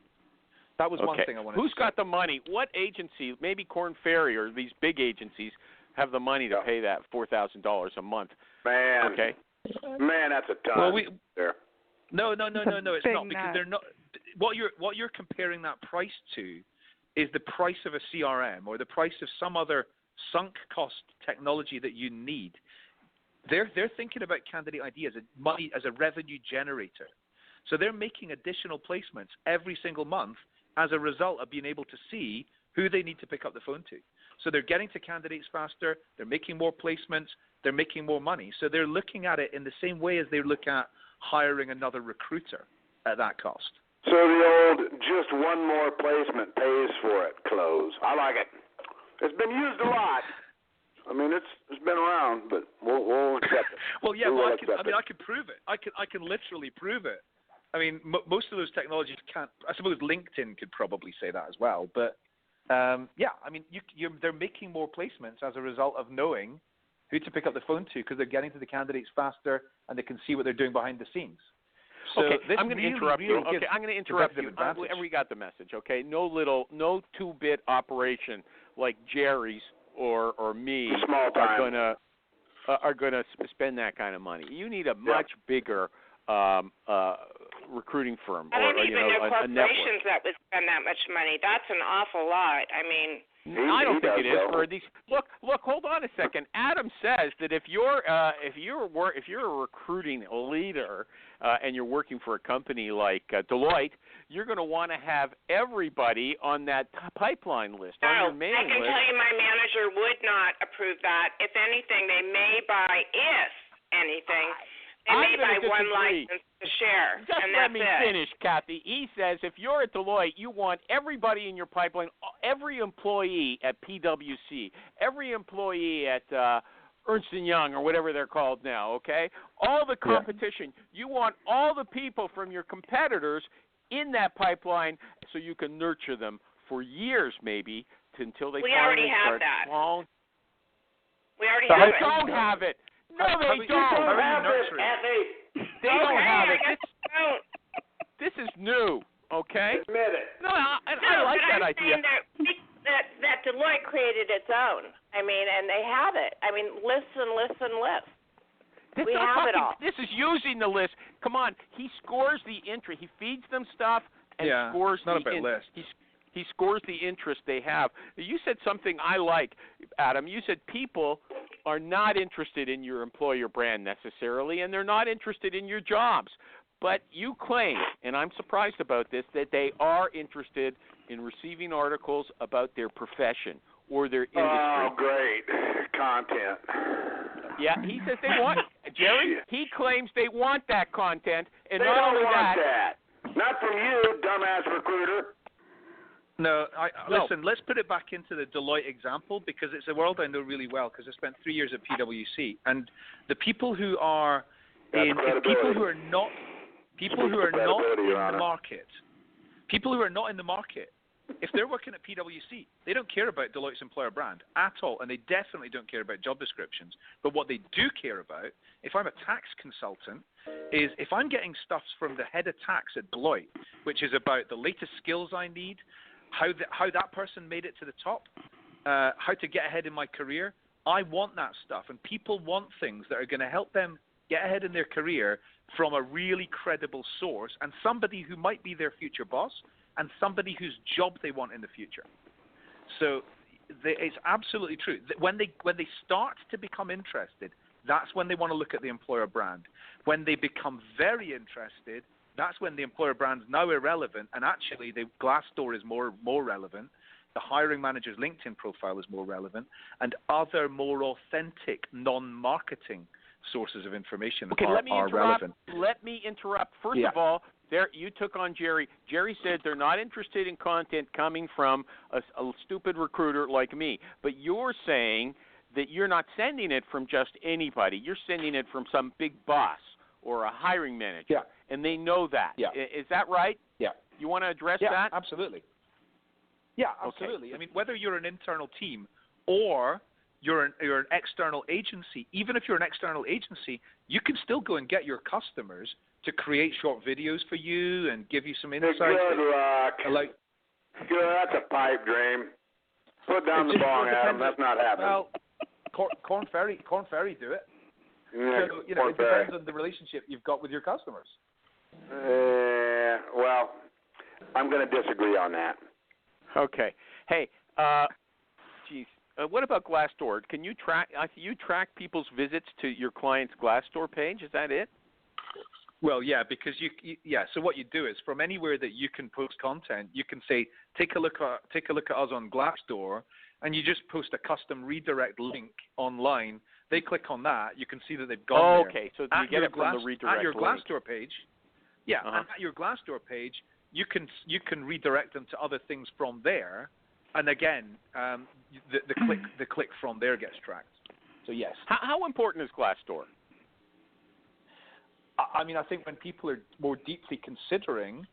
That was one thing I wanted to say. Who's got the money? What agency, maybe Korn Ferry or these big agencies, have the money to pay that $4,000 a month? Man. Okay. Man, that's a ton. Well, there. No, it's not, because nut. they're not. What you're comparing that price to is the price of a CRM or the price of some other sunk cost technology that you need. They're thinking about candidate ID as a revenue generator. So they're making additional placements every single month as a result of being able to see who they need to pick up the phone to. So they're getting to candidates faster, they're making more placements, they're making more money. So they're looking at it in the same way as they look at hiring another recruiter at that cost. So the old just one more placement pays for it close. I like it. It's been used a lot. I mean, it's been around, but we'll accept it. Well, yeah, I can prove it. I can literally prove it. I mean, most of those technologies can't. I suppose LinkedIn could probably say that as well. But they're making more placements as a result of knowing who to pick up the phone to because they're getting to the candidates faster and they can see what they're doing behind the scenes. So I'm going to interrupt you. Okay, I'm going to interrupt you. We got the message. Okay, no two-bit operation like Jerry's or me are going to spend that kind of money. You need a much bigger recruiting firm I don't even know a network. corporations that would spend that much money. That's an awful lot. I mean, I don't think it is for these. Look, hold on a second. Adam says that if you're a recruiting leader and you're working for a company like Deloitte, you're going to want to have everybody on that pipeline list, on your mailing list. I can tell you my manager would not approve that. If anything, they may buy, if anything, they may buy one license to share. Just let me finish, Kathy. He says if you're at Deloitte, you want everybody in your pipeline, every employee at PwC, every employee at Ernst & Young or whatever they're called now, okay? All the competition. Yeah. You want all the people from your competitors in that pipeline so you can nurture them for years maybe until they finally start falling. We already have it. They don't have it. No, they don't. They don't have it. This is new, okay? Admit it. No, I like that idea. That Deloitte created its own. I mean, and they have it. I mean, lists and lists and lists. We have it all. This is using the list. Come on. He scores the interest. He feeds them stuff and scores the interest. He scores the interest they have. You said something I like, Adam. You said people are not interested in your employer brand necessarily, and they're not interested in your jobs. But you claim, and I'm surprised about this, that they are interested in receiving articles about their profession or their industry. Oh, great. Content. Yeah, he says they want, Jerry, he claims they want that content. And they not don't only want that. Not from you, dumbass recruiter. No, listen, let's put it back into the Deloitte example because it's a world I know really well because I spent 3 years at PwC. And the people who are not in the market, if they're working at PwC, they don't care about Deloitte's employer brand at all, and they definitely don't care about job descriptions. But what they do care about, if I'm a tax consultant, is if I'm getting stuff from the head of tax at Deloitte, which is about the latest skills I need, how that person made it to the top, how to get ahead in my career, I want that stuff. And people want things that are going to help them get ahead in their career from a really credible source and somebody who might be their future boss and somebody whose job they want in the future. So it's absolutely true. When they start to become interested, that's when they want to look at the employer brand. When they become very interested, that's when the employer brand's now irrelevant, and actually the Glassdoor is more relevant. The hiring manager's LinkedIn profile is more relevant, and other more authentic non-marketing sources of information are relevant. Let me interrupt. First of all, you took on Jerry. Jerry said they're not interested in content coming from a stupid recruiter like me. But you're saying that you're not sending it from just anybody. You're sending it from some big boss or a hiring manager. Yeah. And they know that. Yeah. Is that right? Yeah. You want to address Yeah, that? absolutely. Yeah, absolutely. Okay. I mean, whether you're an internal team or you're an external agency, even if you're an external agency, you can still go and get your customers to create short videos for you and give you some insights. Good luck. Like, Good, that's a pipe dream. Put down the bong, Adam. That's not happening. Well, Corn Ferry do it. Yeah, So, it depends on the relationship you've got with your customers. Well, I'm going to disagree on that. Okay. Hey, what about Glassdoor? Can you track people's visits to your client's Glassdoor page? Is that it? Well, yeah, because so what you do is from anywhere that you can post content, you can say, take a look at us on Glassdoor, and you just post a custom redirect link online. They click on that, you can see that they've gone there. Okay, so you get it from the redirect at your link. Glassdoor page. Yeah, and at your Glassdoor page, you can redirect them to other things from there, and again, the click from there gets tracked. So yes. How important is Glassdoor? I mean, I think when people are more deeply considering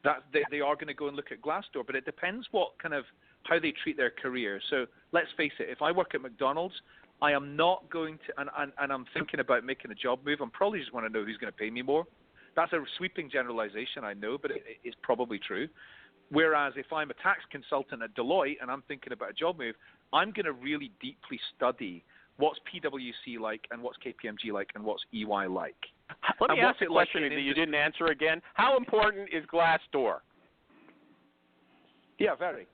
that, they are going to go and look at Glassdoor, but it depends how they treat their career. So let's face it, if I work at McDonald's, I am not going to, and I'm thinking about making a job move, I'm probably just want to know who's going to pay me more. That's a sweeping generalization, I know, but it's probably true. Whereas if I'm a tax consultant at Deloitte and I'm thinking about a job move, I'm going to really deeply study what's PwC like and what's KPMG like and what's EY like. Let me ask a question that you didn't answer again. How important is Glassdoor? Yeah, very.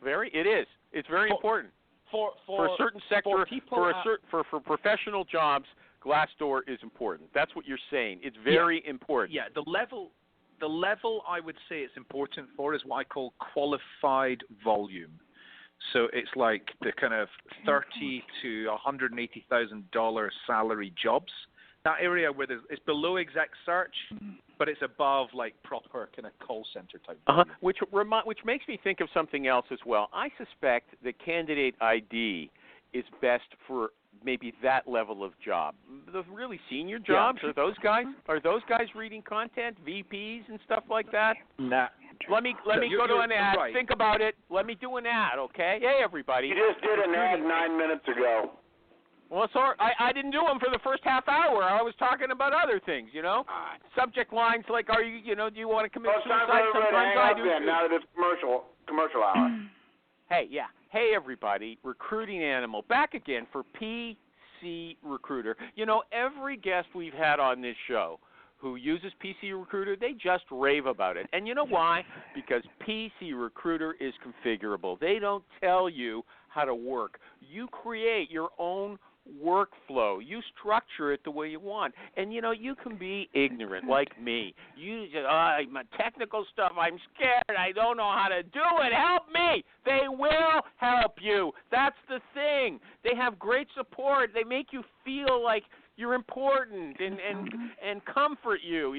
Very? It is. It's very important. For a certain sector, for professional jobs, Glassdoor is important. That's what you're saying. It's very important. Yeah, the level I would say it's important for is what I call qualified volume. So it's like the kind of $30,000 to $180,000 salary jobs. That area where it's below exec search, but it's above like proper kind of call center type. Which makes me think of something else as well. I suspect that Candidate ID is best for maybe that level of job. The really senior jobs, are those guys reading content, VPs and stuff like that? Nah. Let me go to an ad. Right. Think about it. Let me do an ad, okay? Hey, everybody. You just did an ad 9 minutes ago. Well, sorry, I didn't do them for the first half hour. I was talking about other things, Subject lines like, do you want to commit suicide? Sometimes I do. Now that it's commercial hour. Hey, everybody, Recruiting Animal back again for PC Recruiter. Every guest we've had on this show who uses PC Recruiter, they just rave about it. And you know why? Because PC Recruiter is configurable. They don't tell you how to work. You create your own workflow. You structure it the way you want. And, you can be ignorant like me. My technical stuff, I'm scared. I don't know how to do it. Help me. They will help you. That's the thing. They have great support. They make you feel like you're important and comfort you,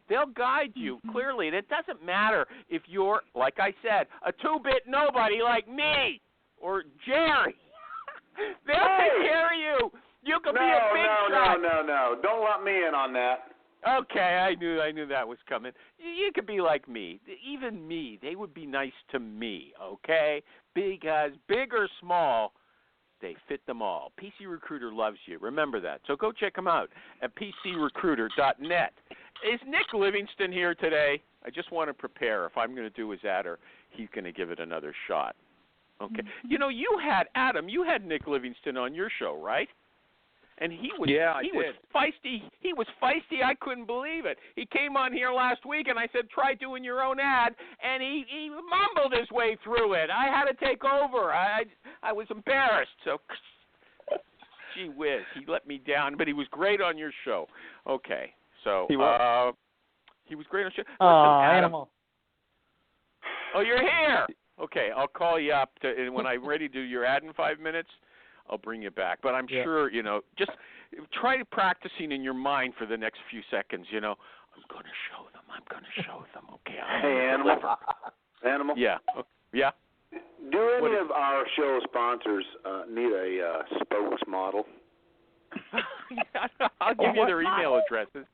They'll guide you clearly. And it doesn't matter if you're, like I said, a two-bit nobody like me or Jerry. They'll take care of you. You could be a big shot. No. Don't let me in on that. Okay, I knew that was coming. You could be like me. Even me. They would be nice to me, okay? Because big or small, they fit them all. PC Recruiter loves you. Remember that. So go check them out at PCRecruiter.net. Is Nick Livingston here today? I just want to prepare. If I'm going to do his ad, or he's going to give it another shot. Okay. You had Nick Livingston on your show, right? And he was feisty. He was feisty. I couldn't believe it. He came on here last week, and I said, try doing your own ad, and he mumbled his way through it. I had to take over. I was embarrassed. So, gee whiz, he let me down, but he was great on your show. Okay. So he was great on your show. Animal. Oh, you're here. Okay, I'll call you up and when I'm ready to do your ad in 5 minutes, I'll bring you back. But I'm sure, just try practicing in your mind for the next few seconds, I'm going to show them. Okay. Hey, Animal. Yeah. Yeah. Do any of our show sponsors need a spokesmodel? I'll give you their email addresses.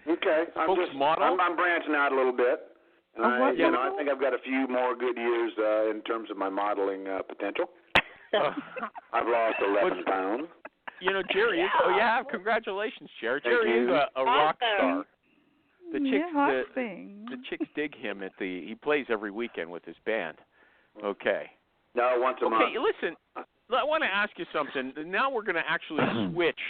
Okay. Spokesmodel? I'm branching out a little bit. And I think I've got a few more good years in terms of my modeling potential. I've lost 11 pounds. You know, Jerry is. Oh, yeah. Congratulations, Jerry. Jerry is a rock star. The chicks dig him he plays every weekend with his band. Okay. No, once a month. Okay, listen. I want to ask you something. Now we're going to actually switch.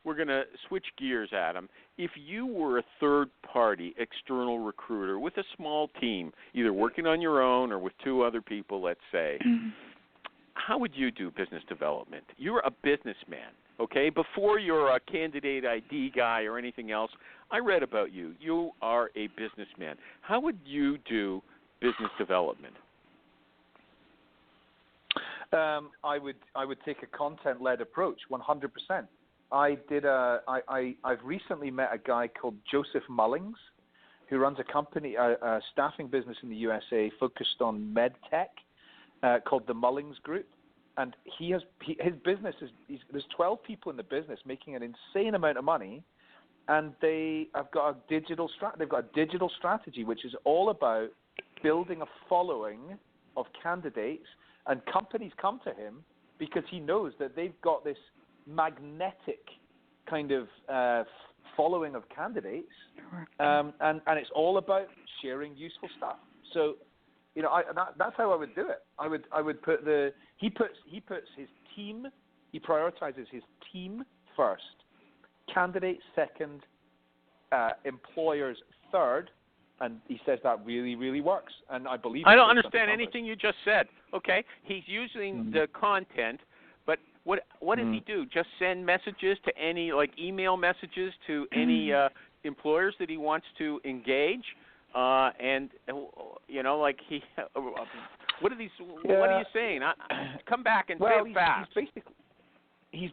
We're going to switch gears, Adam. If you were a third-party external recruiter with a small team, either working on your own or with two other people, let's say, how would you do business development? You're a businessman, okay? Before you're a candidate ID guy or anything else, I read about you. You are a businessman. How would you do business development? I would take a content-led approach, 100%. I've recently met a guy called Joseph Mullings, who runs a company, a staffing business in the USA focused on med tech, called the Mullings Group, and his business there's 12 people in the business making an insane amount of money, and they've got a digital strategy which is all about building a following of candidates, and companies come to him because he knows that they've got this magnetic kind of following of candidates, and it's all about sharing useful stuff. So, you know, that's how I would do it. I would put he puts his team, he prioritizes his team first, candidates second, employers third, and he says that really, really works. And I believe. I don't understand anything you just said. Okay, he's using the content, but what does he do? Just send messages to any, like email messages to any employers that he wants to engage, and you know, like what are these? What are you saying? Come back and say it fast. He's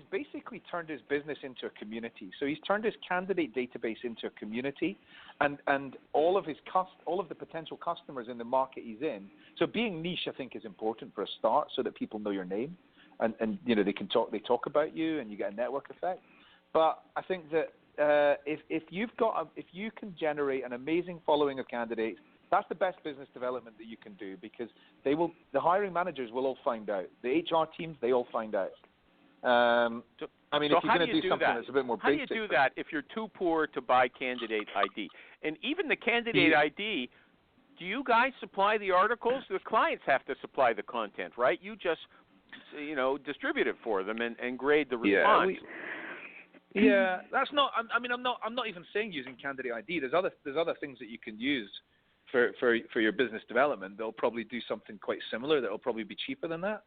basically turned his business into a community. So he's turned his candidate database into a community, and all of the potential customers in the market he's in. So being niche, I think, is important for a start, so that people know your name, and you know they talk about you, and you get a network effect. But I think that if you can generate an amazing following of candidates, that's the best business development that you can do, because the hiring managers will all find out. The HR teams, they all find out. I mean, if you're going to do something that's a bit more basic. How do you do that if you're too poor to buy candidate ID? And even the candidate ID, do you guys supply the articles? The clients have to supply the content, right? You just, you know, distribute it for them and grade the response. Yeah, that's not. I mean, I'm not even saying using candidate ID. There's other things that you can use for your business development. They'll probably do something quite similar. That'll probably be cheaper than that.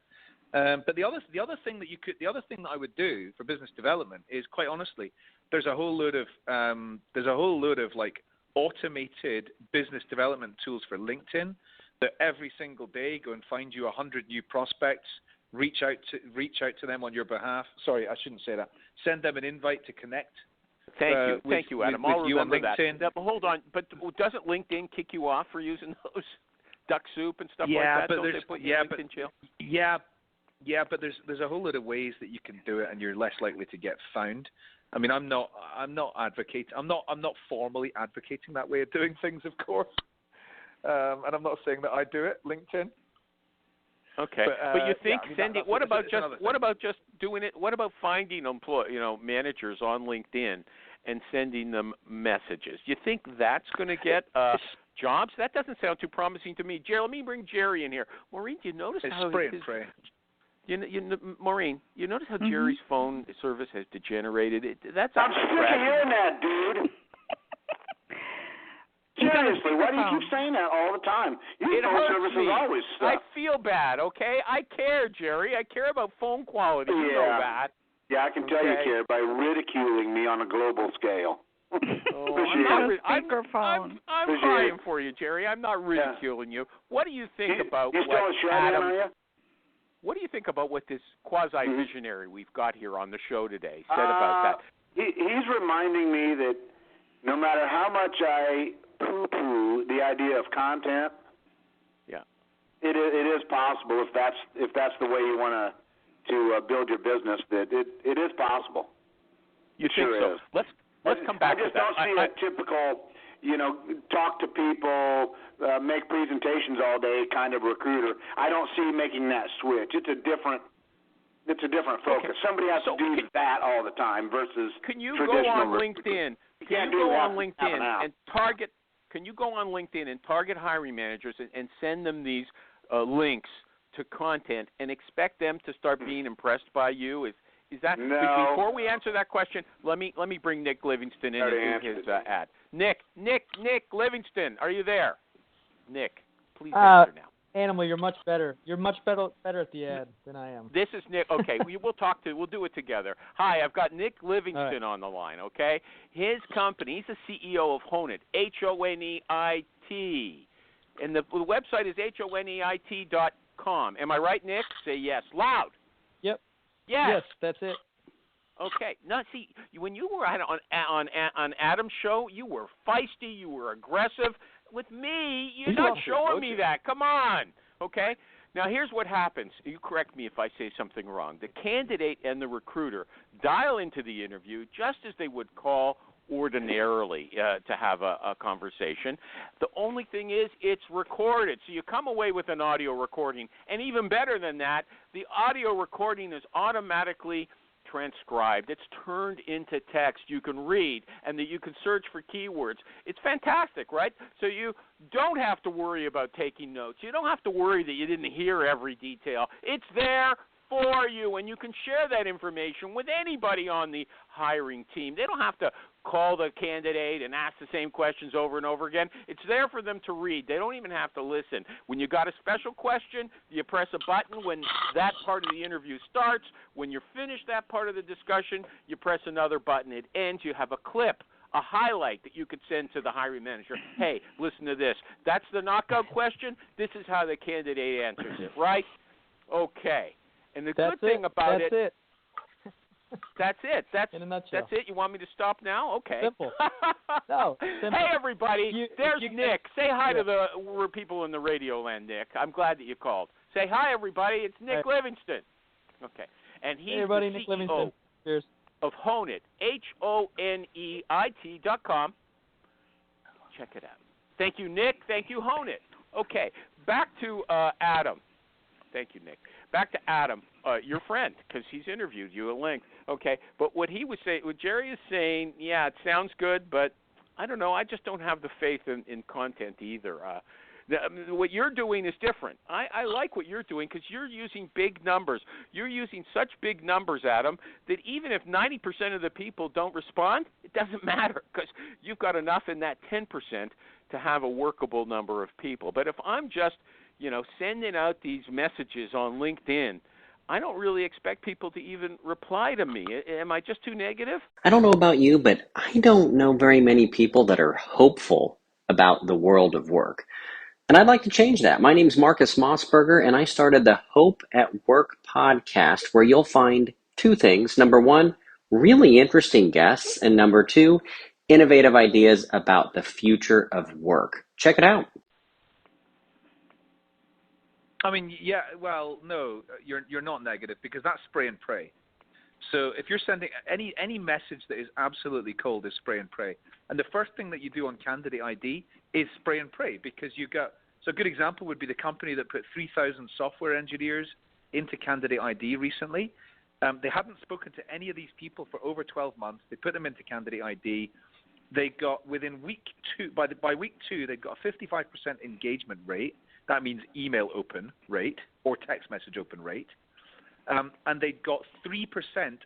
But the other thing that I would do for business development is, quite honestly, there's a whole load of like automated business development tools for LinkedIn that every single day go and find you 100 new prospects, reach out to them on your behalf. Sorry, I shouldn't say that. Send them an invite to connect. Thank you, Adam. I'll remember that. But hold on, but doesn't LinkedIn kick you off for using those Duck Soup and stuff like that? Don't they put you in LinkedIn jail? Yeah, but there's a whole lot of ways that you can do it, and you're less likely to get found. I mean, I'm not formally advocating that way of doing things, of course, and I'm not saying that I do it. LinkedIn. Okay, but you think sending? What about just doing it? What about finding managers on LinkedIn and sending them messages? You think that's going to get jobs? That doesn't sound too promising to me. Jerry, let me bring Jerry in here. Maureen, do you notice how spray and pray. Maureen, you notice how Jerry's phone service has degenerated? I'm sick of hearing that, dude. Seriously, why do you keep saying that all the time? Your phone service is always stuck. I feel bad, okay? I care, Jerry. I care about phone quality. You know that. Yeah, I can tell you care by ridiculing me on a global scale. I'm crying for you, Jerry. I'm not ridiculing you. What do you think about What do you think about what this quasi-visionary we've got here on the show today said about that? He's reminding me that no matter how much I poo-poo the idea of content, it is possible if that's the way you want to build your business. That it is possible. You think so? Let's come back to that. I just don't see a typical, talk to people, make presentations all day kind of recruiter. I don't see making that switch. It's a different focus. Okay. Somebody has to do that all the time versus can you traditional go on recruiting. LinkedIn? Can you go on LinkedIn and target? Can you go on LinkedIn and target hiring managers and send them these links to content and expect them to start being impressed by you? Is that no? Before we answer that question, let me bring Nick Livingston in and do his ad. Nick Livingston, are you there? Nick, please answer now. Animal, you're much better. You're much better at the ad than I am. This is Nick. Okay, we'll do it together. Hi, I've got Nick Livingston on the line, okay? His company, he's the CEO of Honeit, Honeit. And the website is honeit.com. Am I right, Nick? Say yes. Loud. Yep. Yes, that's it. Okay. Now, see, when you were on Adam's show, you were feisty, you were aggressive. With me, you're not showing me that. Come on. Okay? Now, here's what happens. You correct me if I say something wrong. The candidate and the recruiter dial into the interview just as they would call ordinarily to have a conversation. The only thing is it's recorded. So you come away with an audio recording. And even better than that, the audio recording is automatically transcribed. It's turned into text you can read and that you can search for keywords. It's fantastic, right? So you don't have to worry about taking notes. You don't have to worry that you didn't hear every detail. It's there for you, and you can share that information with anybody on the hiring team. They don't have to call the candidate and ask the same questions over and over again. It's there for them to read. They don't even have to listen. When you got a special question, you press a button when that part of the interview starts. When you're finished that part of the discussion, you press another button. It ends. You have a clip, a highlight that you could send to the hiring manager. Hey, listen to this. That's the knockout question. This is how the candidate answers it, right? Okay. And the good thing about it. That's it. That's in a nutshell. That's it. You want me to stop now? Okay. Simple. No. Simple. Hey, everybody. There's Nick. Say hi to the people in the radio land, Nick. I'm glad that you called. Say hi, everybody. It's Nick Livingston. Okay. And he's the Nick CEO Livingston. Cheers. of Honeit, Honeit.com. Check it out. Thank you, Nick. Thank you, Honeit. Okay. Back to Adam. Thank you, Nick. Back to Adam, your friend, because he's interviewed you at length. Okay, but what Jerry is saying, yeah, it sounds good, but I don't know. I just don't have the faith in content either. What you're doing is different. I like what you're doing because you're using big numbers. You're using such big numbers, Adam, that even if 90% of the people don't respond, it doesn't matter because you've got enough in that 10% to have a workable number of people. But if I'm just sending out these messages on LinkedIn, I don't really expect people to even reply to me. Am I just too negative? I don't know about you, but I don't know very many people that are hopeful about the world of work. And I'd like to change that. My name's Marcus Mossberger, and I started the Hope at Work podcast, where you'll find two things. Number one, really interesting guests. And number two, innovative ideas about the future of work. Check it out. I mean, yeah, well, no, you're not negative because that's spray and pray. So if you're sending any message that is absolutely cold is spray and pray. And the first thing that you do on Candidate ID is spray and pray because so a good example would be the company that put 3,000 software engineers into Candidate ID recently. They hadn't spoken to any of these people for over 12 months. They put them into Candidate ID. They got within week two, by week two, they got a 55% engagement rate. That means email open rate or text message open rate. And they got 3%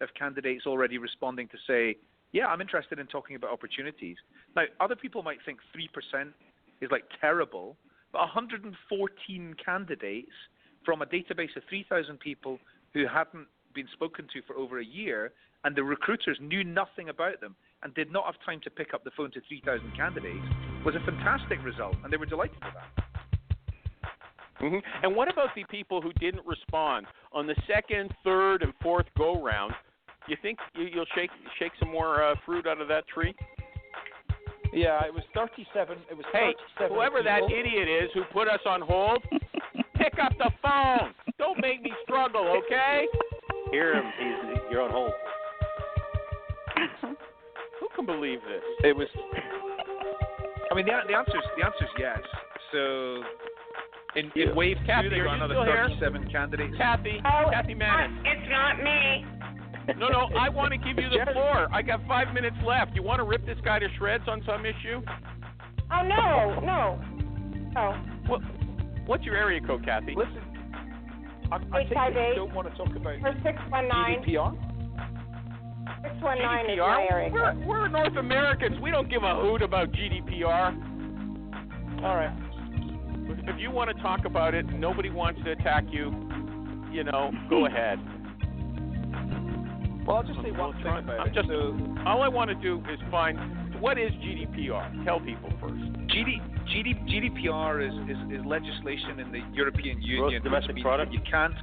of candidates already responding to say, yeah, I'm interested in talking about opportunities. Now, other people might think 3% is like terrible, but 114 candidates from a database of 3,000 people who hadn't been spoken to for over a year, and the recruiters knew nothing about them and did not have time to pick up the phone to 3,000 candidates was a fantastic result, and they were delighted with that. Mm-hmm. And what about the people who didn't respond on the second, third, and fourth go-round? You think you'll shake some more fruit out of that tree? Yeah, it was 37. It was 37 whoever people. That idiot is who put us on hold, pick up the phone. Don't make me struggle, okay? Hear him. You're on hold. Who can believe this? It was. I mean, the answer's yes. So in wave Kathy, 2, there are another 37 candidates. Kathy Manning. It's not me. No, I want to give you the floor. I got 5 minutes left. You want to rip this guy to shreds on some issue? Oh, no. What's your area code, Kathy? Listen, I think you don't want to talk about 619. GDPR. 619 is my area code. We're North Americans. We don't give a hoot about GDPR. All right. If you want to talk about it, nobody wants to attack you. Go ahead. Well, I'll just say one thing about it. All I want to do is find what is GDPR. Tell people first. GDPR is legislation in the European Union. Gross domestic product. You can't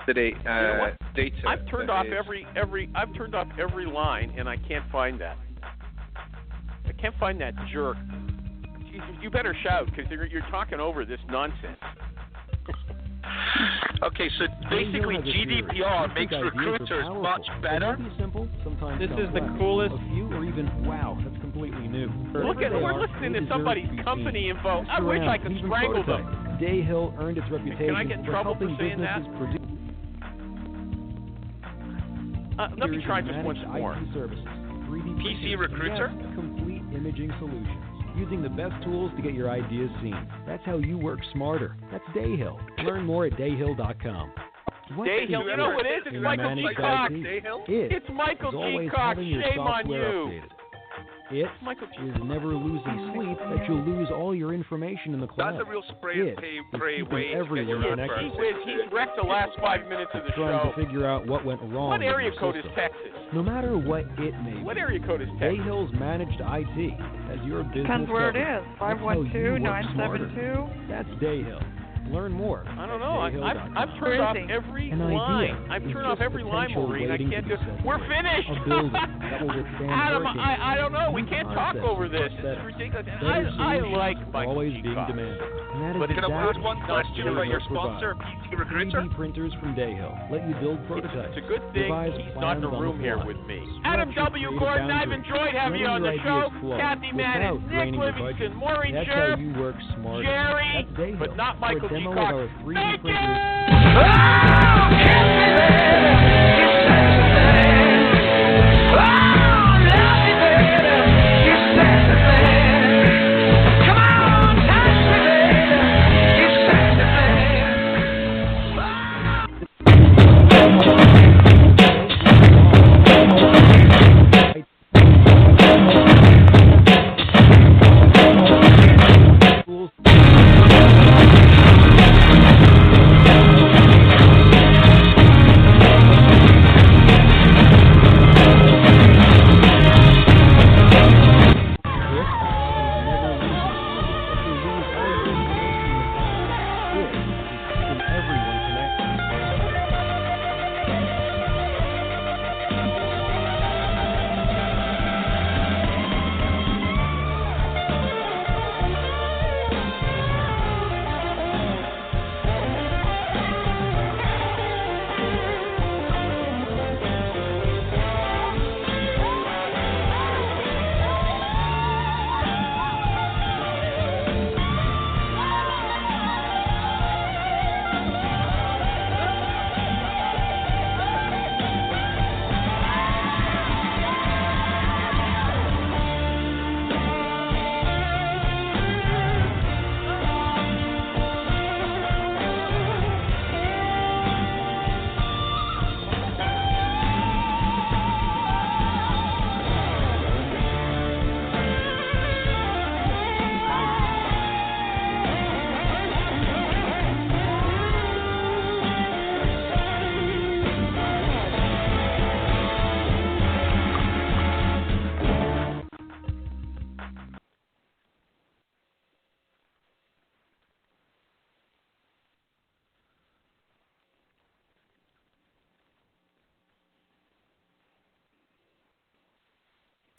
today data. I've turned off every line, and I can't find that. I can't find that jerk. You better shout because you're talking over this nonsense. Okay, so basically GDPR makes recruiters much better. This is the coolest. Or even wow, that's completely new. We're listening to somebody's company info. I wish I could strangle them. Dayhill earned its reputation. Can I get in trouble for saying that? Let me try just once more. PC Recruiter? Complete imaging solutions. Using the best tools to get your ideas seen. That's how you work smarter. That's Dayhill. Learn more at dayhill.com. Dayhill, you know what it is? It's Michael G. Cox. It's Michael G. Cox. Shame on you. It is never losing sleep that you'll lose all your information in the cloud. That's a real spray and pray way to get your connected. He's wrecked the last 5 minutes of the trying show. to figure out what went wrong. What area code system. is Texas? No matter what it may be. What area code is Texas? Dayhill's managed IT as your business. Depends where it covered. is. 512-972. That's Dayhill. Learn more. I don't know. I've turned off every line. I've turned off every line, Maureen. I can't do. We're finished. Adam, I don't know. We can't talk over this. It's ridiculous. I like Michael G. Cox. But can I ask one question about your sponsor, PC Recruiter? 3D printers from Dayhill let you build prototypes. It's a good thing he's not in the room here with me. Adam W. Gordon, I've enjoyed having you on the show. Kathy Manning, Nick Livingston, Maureen Sheriff, Jerry, but not Michael G. Cox. Thank you!